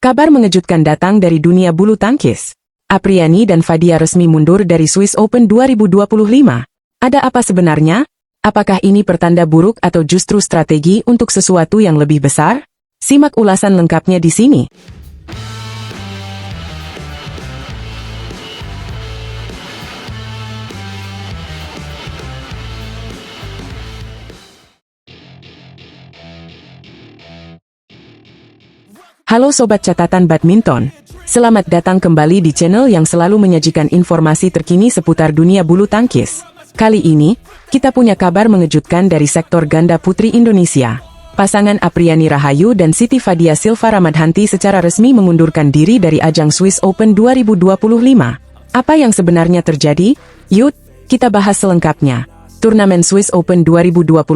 Kabar mengejutkan datang dari dunia bulu tangkis. Apriyani dan Fadia resmi mundur dari Swiss Open 2025. Ada apa sebenarnya? Apakah ini pertanda buruk atau justru strategi untuk sesuatu yang lebih besar? Simak ulasan lengkapnya di sini. Halo Sobat Catatan Badminton, selamat datang kembali di channel yang selalu menyajikan informasi terkini seputar dunia bulu tangkis. Kali ini, kita punya kabar mengejutkan dari sektor ganda putri Indonesia. Pasangan Apriyani Rahayu dan Siti Fadia Silva Ramadhanti secara resmi mengundurkan diri dari ajang Swiss Open 2025. Apa yang sebenarnya terjadi? Yuk, kita bahas selengkapnya. Turnamen Swiss Open 2025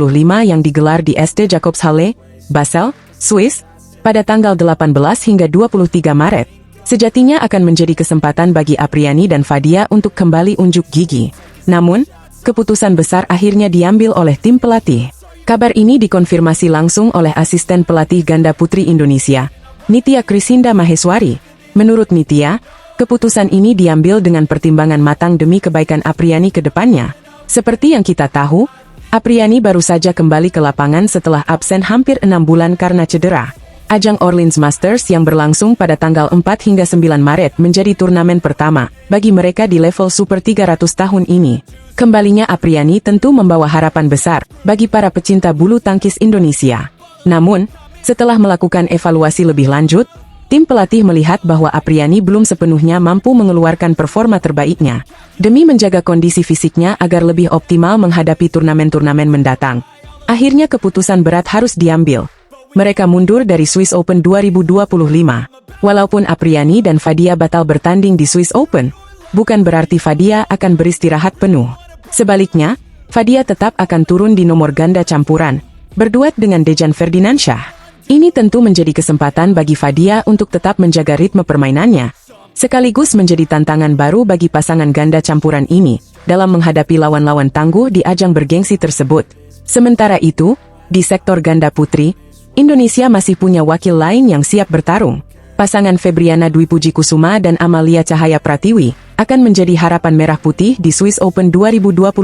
yang digelar di SD Jakobshalle, Basel, Swiss, pada tanggal 18 hingga 23 Maret, sejatinya akan menjadi kesempatan bagi Apriyani dan Fadia untuk kembali unjuk gigi. Namun, keputusan besar akhirnya diambil oleh tim pelatih. Kabar ini dikonfirmasi langsung oleh asisten pelatih ganda putri Indonesia, Nitya Krisinda Maheswari. Menurut Nitya, keputusan ini diambil dengan pertimbangan matang demi kebaikan Apriyani ke depannya. Seperti yang kita tahu, Apriyani baru saja kembali ke lapangan setelah absen hampir 6 bulan karena cedera. Ajang Orleans Masters yang berlangsung pada tanggal 4 hingga 9 Maret menjadi turnamen pertama bagi mereka di level Super 300 tahun ini. Kembalinya Apriyani tentu membawa harapan besar bagi para pecinta bulu tangkis Indonesia. Namun, setelah melakukan evaluasi lebih lanjut, tim pelatih melihat bahwa Apriyani belum sepenuhnya mampu mengeluarkan performa terbaiknya. Demi menjaga kondisi fisiknya agar lebih optimal menghadapi turnamen-turnamen mendatang, akhirnya keputusan berat harus diambil. Mereka mundur dari Swiss Open 2025. Walaupun Apriyani dan Fadia batal bertanding di Swiss Open, bukan berarti Fadia akan beristirahat penuh. Sebaliknya, Fadia tetap akan turun di nomor ganda campuran, berduet dengan Dejan Ferdinansyah. Ini tentu menjadi kesempatan bagi Fadia untuk tetap menjaga ritme permainannya, sekaligus menjadi tantangan baru bagi pasangan ganda campuran ini dalam menghadapi lawan-lawan tangguh di ajang bergengsi tersebut. Sementara itu, di sektor ganda putri, Indonesia masih punya wakil lain yang siap bertarung. Pasangan Febriana Dwi Puji Kusuma dan Amalia Cahaya Pratiwi akan menjadi harapan merah putih di Swiss Open 2025.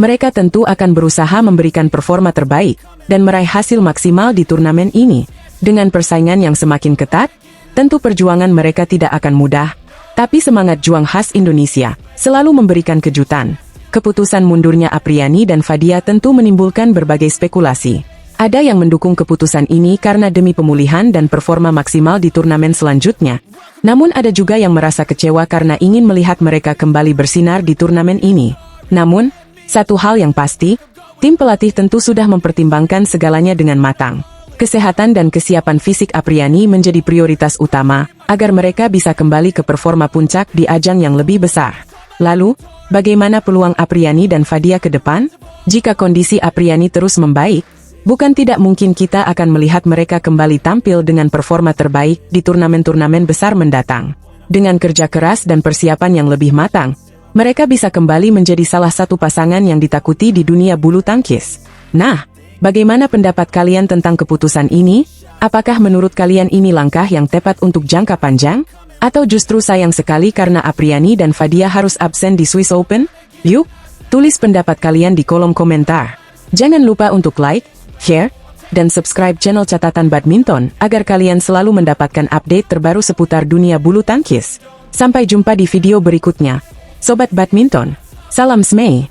Mereka tentu akan berusaha memberikan performa terbaik dan meraih hasil maksimal di turnamen ini. Dengan persaingan yang semakin ketat, tentu perjuangan mereka tidak akan mudah. Tapi semangat juang khas Indonesia selalu memberikan kejutan. Keputusan mundurnya Apriyani dan Fadia tentu menimbulkan berbagai spekulasi. Ada yang mendukung keputusan ini karena demi pemulihan dan performa maksimal di turnamen selanjutnya. Namun ada juga yang merasa kecewa karena ingin melihat mereka kembali bersinar di turnamen ini. Namun, satu hal yang pasti, tim pelatih tentu sudah mempertimbangkan segalanya dengan matang. Kesehatan dan kesiapan fisik Apriyani menjadi prioritas utama, agar mereka bisa kembali ke performa puncak di ajang yang lebih besar. Lalu, bagaimana peluang Apriyani dan Fadia ke depan? Jika kondisi Apriyani terus membaik, bukan tidak mungkin kita akan melihat mereka kembali tampil dengan performa terbaik di turnamen-turnamen besar mendatang. Dengan kerja keras dan persiapan yang lebih matang, mereka bisa kembali menjadi salah satu pasangan yang ditakuti di dunia bulu tangkis. Nah, bagaimana pendapat kalian tentang keputusan ini? Apakah menurut kalian ini langkah yang tepat untuk jangka panjang? Atau justru sayang sekali karena Apriyani dan Fadia harus absen di Swiss Open? Yuk, tulis pendapat kalian di kolom komentar. Jangan lupa untuk like, share, dan subscribe channel Catatan Badminton agar kalian selalu mendapatkan update terbaru seputar dunia bulu tangkis. Sampai jumpa di video berikutnya. Sobat Badminton, salam Smay.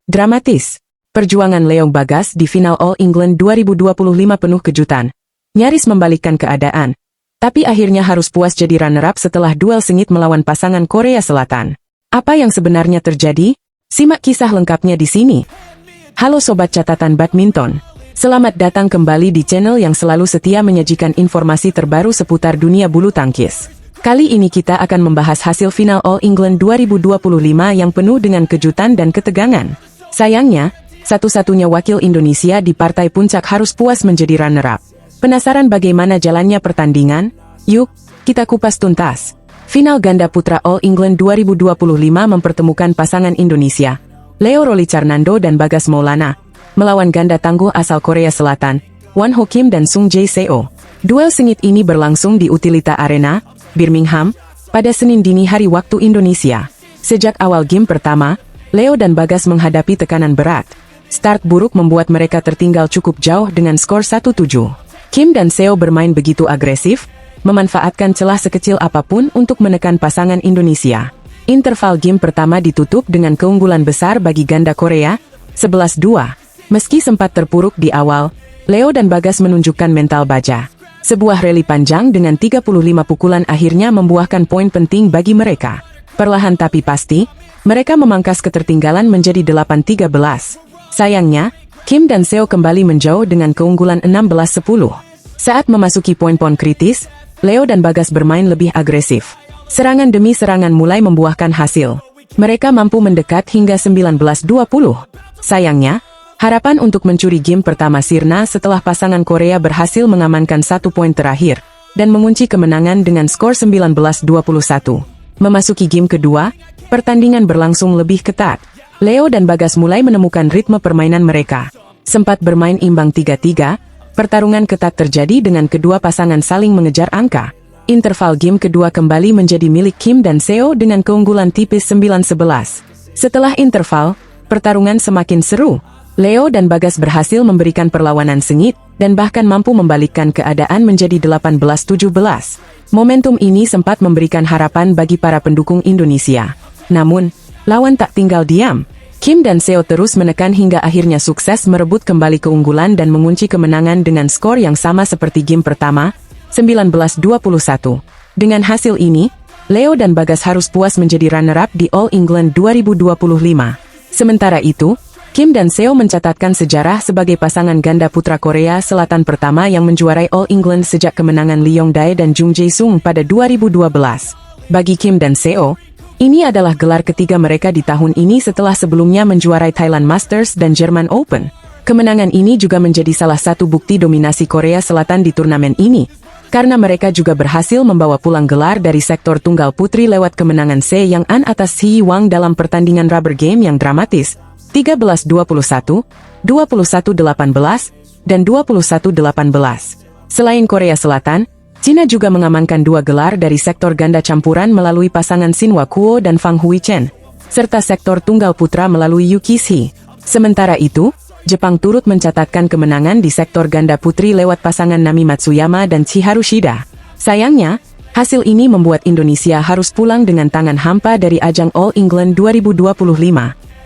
Dramatis. Perjuangan Leong Bagas di final All England 2025 penuh kejutan. Nyaris membalikkan keadaan. Tapi akhirnya harus puas jadi runner-up setelah duel sengit melawan pasangan Korea Selatan. Apa yang sebenarnya terjadi? Simak kisah lengkapnya di sini. Halo Sobat Catatan Badminton. Selamat datang kembali di channel yang selalu setia menyajikan informasi terbaru seputar dunia bulu tangkis. Kali ini kita akan membahas hasil final All England 2025 yang penuh dengan kejutan dan ketegangan. Sayangnya, satu-satunya wakil Indonesia di partai puncak harus puas menjadi runner-up. Penasaran bagaimana jalannya pertandingan? Yuk, kita kupas tuntas. Final ganda putra All England 2025 mempertemukan pasangan Indonesia, Leo Rolicarnando dan Bagas Maulana, melawan ganda tangguh asal Korea Selatan, Won Ho Kim dan Sung Jae Seo. Duel sengit ini berlangsung di Utilita Arena, Birmingham, pada Senin dini hari waktu Indonesia. Sejak awal game pertama, Leo dan Bagas menghadapi tekanan berat. Start buruk membuat mereka tertinggal cukup jauh dengan skor 1-7. Kim dan Seo bermain begitu agresif, memanfaatkan celah sekecil apapun untuk menekan pasangan Indonesia. Interval game pertama ditutup dengan keunggulan besar bagi ganda Korea, 11-2. Meski sempat terpuruk di awal, Leo dan Bagas menunjukkan mental baja. Sebuah rally panjang dengan 35 pukulan akhirnya membuahkan poin penting bagi mereka. Perlahan tapi pasti, mereka memangkas ketertinggalan menjadi 8-13. Sayangnya, Kim dan Seo kembali menjauh dengan keunggulan 16-10. Saat memasuki poin-poin kritis, Leo dan Bagas bermain lebih agresif. Serangan demi serangan mulai membuahkan hasil. Mereka mampu mendekat hingga 19-20. Sayangnya, harapan untuk mencuri game pertama sirna setelah pasangan Korea berhasil mengamankan 1 poin terakhir dan mengunci kemenangan dengan skor 19-21. Memasuki game kedua, pertandingan berlangsung lebih ketat. Leo dan Bagas mulai menemukan ritme permainan mereka. Sempat bermain imbang 3-3, pertarungan ketat terjadi dengan kedua pasangan saling mengejar angka. Interval game kedua kembali menjadi milik Kim dan Seo dengan keunggulan tipis 9-11. Setelah interval, pertarungan semakin seru. Leo dan Bagas berhasil memberikan perlawanan sengit, dan bahkan mampu membalikkan keadaan menjadi 18-17. Momentum ini sempat memberikan harapan bagi para pendukung Indonesia. Namun, lawan tak tinggal diam. Kim dan Seo terus menekan hingga akhirnya sukses merebut kembali keunggulan dan mengunci kemenangan dengan skor yang sama seperti game pertama, 19-21. Dengan hasil ini, Leo dan Bagas harus puas menjadi runner-up di All England 2025. Sementara itu, Kim dan Seo mencatatkan sejarah sebagai pasangan ganda putra Korea Selatan pertama yang menjuarai All England sejak kemenangan Lee Yong-dae dan Jung Jae-sung pada 2012. Bagi Kim dan Seo, ini adalah gelar ketiga mereka di tahun ini setelah sebelumnya menjuarai Thailand Masters dan German Open. Kemenangan ini juga menjadi salah satu bukti dominasi Korea Selatan di turnamen ini, karena mereka juga berhasil membawa pulang gelar dari sektor tunggal putri lewat kemenangan Se Yang An atas Hye Wang dalam pertandingan rubber game yang dramatis, 13-21, 21-18, dan 21-18. Selain Korea Selatan, Cina juga mengamankan 2 gelar dari sektor ganda campuran melalui pasangan Shin Wa-kuo dan Fang Hui-chen, serta sektor tunggal putra melalui Yu Kis-hee. Sementara itu, Jepang turut mencatatkan kemenangan di sektor ganda putri lewat pasangan Nami Matsuyama dan Chiharu Shida. Sayangnya, hasil ini membuat Indonesia harus pulang dengan tangan hampa dari ajang All England 2025.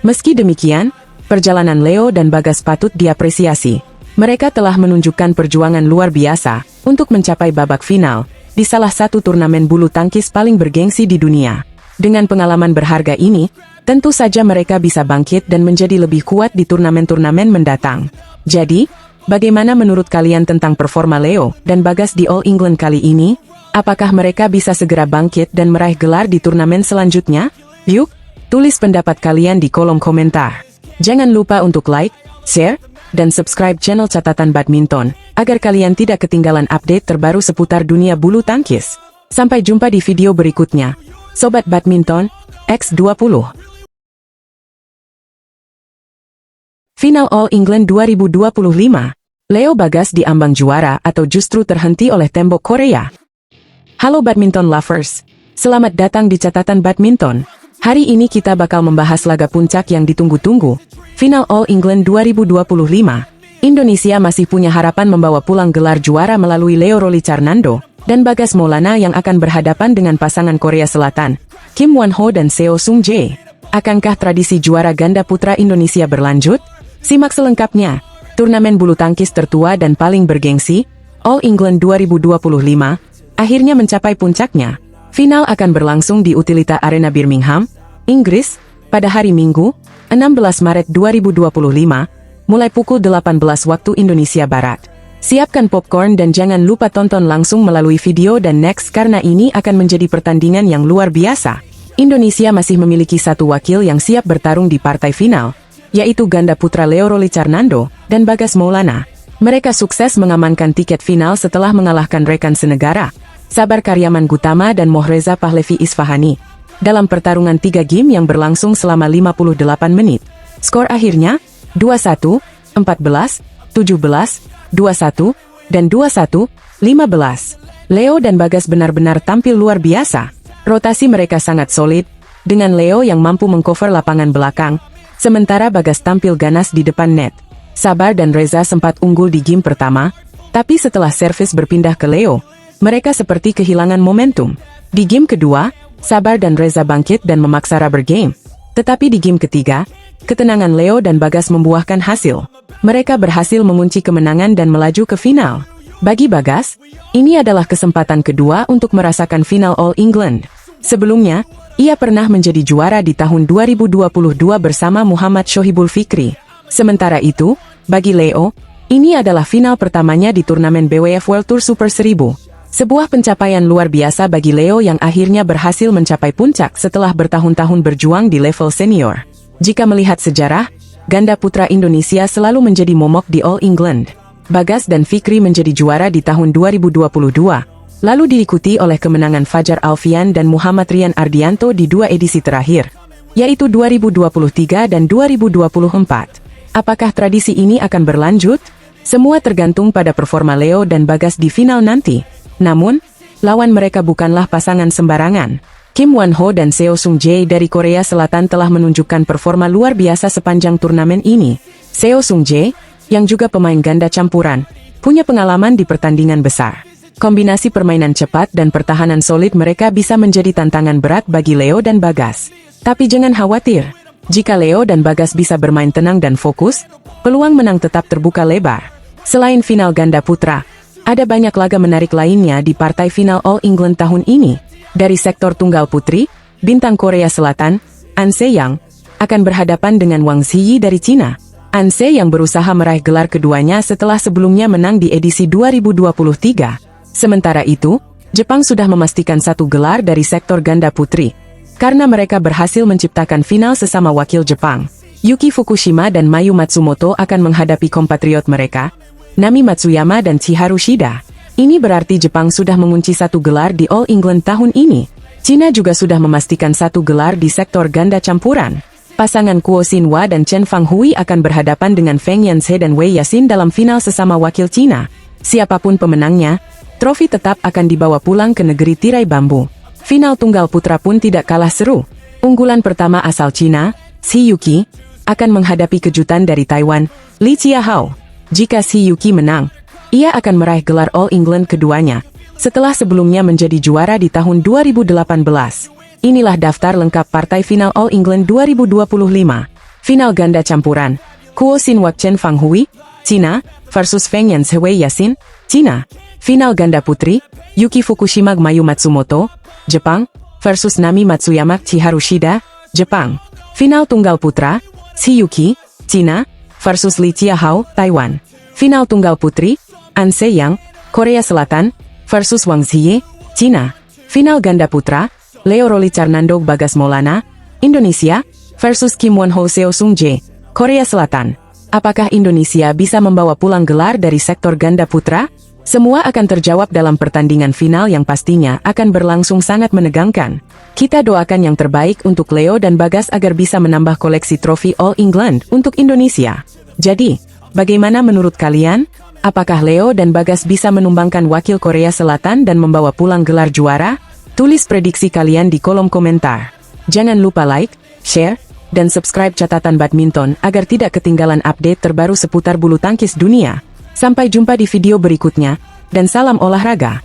Meski demikian, perjalanan Leo dan Bagas patut diapresiasi. Mereka telah menunjukkan perjuangan luar biasa untuk mencapai babak final di salah satu turnamen bulu tangkis paling bergengsi di dunia. Dengan pengalaman berharga ini, tentu saja mereka bisa bangkit dan menjadi lebih kuat di turnamen-turnamen mendatang. Jadi, bagaimana menurut kalian tentang performa Leo dan Bagas di All England kali ini? Apakah mereka bisa segera bangkit dan meraih gelar di turnamen selanjutnya? Yuk, tulis pendapat kalian di kolom komentar. Jangan lupa untuk like, share, dan subscribe channel Catatan Badminton, agar kalian tidak ketinggalan update terbaru seputar dunia bulu tangkis. Sampai jumpa di video berikutnya. Sobat Badminton, X20. Final All England 2025. Leo Bagas diambang juara atau justru terhenti oleh tembok Korea? Halo Badminton lovers. Selamat datang di Catatan Badminton. Hari ini kita bakal membahas laga puncak yang ditunggu-tunggu. Final All England 2025. Indonesia masih punya harapan membawa pulang gelar juara melalui Leo Rolicarnando dan Bagas Maulana yang akan berhadapan dengan pasangan Korea Selatan, Kim Won Ho dan Seo Sung Jae. Akankah tradisi juara ganda putra Indonesia berlanjut? Simak selengkapnya. Turnamen bulu tangkis tertua dan paling bergengsi, All England 2025, akhirnya mencapai puncaknya. Final akan berlangsung di Utilita Arena Birmingham, Inggris, pada hari Minggu, 16 Maret 2025, mulai pukul 18 waktu Indonesia Barat. Siapkan popcorn dan jangan lupa tonton langsung melalui video dan next karena ini akan menjadi pertandingan yang luar biasa. Indonesia masih memiliki satu wakil yang siap bertarung di partai final, yaitu ganda putra Leo Rolicarnando dan Bagas Maulana. Mereka sukses mengamankan tiket final setelah mengalahkan rekan senegara, Sabar Karyaman Gutama dan Mohreza Pahlevi Isfahani, dalam pertarungan 3 game yang berlangsung selama 58 menit. Skor akhirnya, 21, 14, 17, 21, dan 21, 15. Leo dan Bagas benar-benar tampil luar biasa. Rotasi mereka sangat solid, dengan Leo yang mampu mengcover lapangan belakang, sementara Bagas tampil ganas di depan net. Sabar dan Reza sempat unggul di game pertama, tapi setelah servis berpindah ke Leo, mereka seperti kehilangan momentum. Di game kedua, Sabar dan Reza bangkit dan memaksa rubber game. Tetapi di game ketiga, ketenangan Leo dan Bagas membuahkan hasil. Mereka berhasil mengunci kemenangan dan melaju ke final. Bagi Bagas, ini adalah kesempatan kedua untuk merasakan final All England. Sebelumnya, ia pernah menjadi juara di tahun 2022 bersama Muhammad Shohibul Fikri. Sementara itu, bagi Leo, ini adalah final pertamanya di turnamen BWF World Tour Super 1000. Sebuah pencapaian luar biasa bagi Leo yang akhirnya berhasil mencapai puncak setelah bertahun-tahun berjuang di level senior. Jika melihat sejarah, ganda putra Indonesia selalu menjadi momok di All England. Bagas dan Fikri menjadi juara di tahun 2022, lalu diikuti oleh kemenangan Fajar Alfian dan Muhammad Rian Ardianto di dua edisi terakhir, yaitu 2023 dan 2024. Apakah tradisi ini akan berlanjut? Semua tergantung pada performa Leo dan Bagas di final nanti. Namun, lawan mereka bukanlah pasangan sembarangan. Kim Won-ho dan Seo Sung-jae dari Korea Selatan telah menunjukkan performa luar biasa sepanjang turnamen ini. Seo Sung-jae, yang juga pemain ganda campuran, punya pengalaman di pertandingan besar. Kombinasi permainan cepat dan pertahanan solid mereka bisa menjadi tantangan berat bagi Leo dan Bagas. Tapi jangan khawatir, jika Leo dan Bagas bisa bermain tenang dan fokus, peluang menang tetap terbuka lebar. Selain final ganda putra, ada banyak laga menarik lainnya di partai final All England tahun ini. Dari sektor tunggal putri, bintang Korea Selatan, An Se-young, akan berhadapan dengan Wang Ziyi dari Cina. An Se yang berusaha meraih gelar keduanya setelah sebelumnya menang di edisi 2023. Sementara itu, Jepang sudah memastikan satu gelar dari sektor ganda putri, karena mereka berhasil menciptakan final sesama wakil Jepang. Yuki Fukushima dan Mayu Matsumoto akan menghadapi kompatriot mereka, Nami Matsuyama dan Chiharu Shida. Ini berarti Jepang sudah mengunci satu gelar di All England tahun ini. Cina juga sudah memastikan satu gelar di sektor ganda campuran. Pasangan Kuo Xinhua dan Chen Fanghui akan berhadapan dengan Feng Yanzhe dan Wei Yaxin dalam final sesama wakil Cina. Siapapun pemenangnya, trofi tetap akan dibawa pulang ke negeri tirai bambu. Final tunggal putra pun tidak kalah seru. Unggulan pertama asal Cina, Shi Yuqi, akan menghadapi kejutan dari Taiwan, Li Chiahao. Jika Shi Yuqi menang, ia akan meraih gelar All England keduanya, setelah sebelumnya menjadi juara di tahun 2018. Inilah daftar lengkap partai final All England 2025. Final ganda campuran, Kuo Xinhua Chen Fanghui, Cina, versus Feng Yanzhe Wei Yaxin, Cina. Final ganda putri, Yuki Fukushima Mayu Matsumoto, Jepang, versus Nami Matsuyama Chiharu Shida, Jepang. Final tunggal putra, Shi Yuqi, Cina, versus Li Chiahao, Taiwan. Final tunggal putri, An Se-young, Korea Selatan, versus Wang Ziyi, Cina. Final ganda putra, Leo Roli Carnando Bagas Maulana, Indonesia, versus Kim Won-ho Seo Sung-jae, Korea Selatan. Apakah Indonesia bisa membawa pulang gelar dari sektor ganda putra? Semua akan terjawab dalam pertandingan final yang pastinya akan berlangsung sangat menegangkan. Kita doakan yang terbaik untuk Leo dan Bagas agar bisa menambah koleksi trofi All England untuk Indonesia. Jadi, bagaimana menurut kalian? Apakah Leo dan Bagas bisa menumbangkan wakil Korea Selatan dan membawa pulang gelar juara? Tulis prediksi kalian di kolom komentar. Jangan lupa like, share, dan subscribe Catatan Badminton agar tidak ketinggalan update terbaru seputar bulu tangkis dunia. Sampai jumpa di video berikutnya, dan salam olahraga.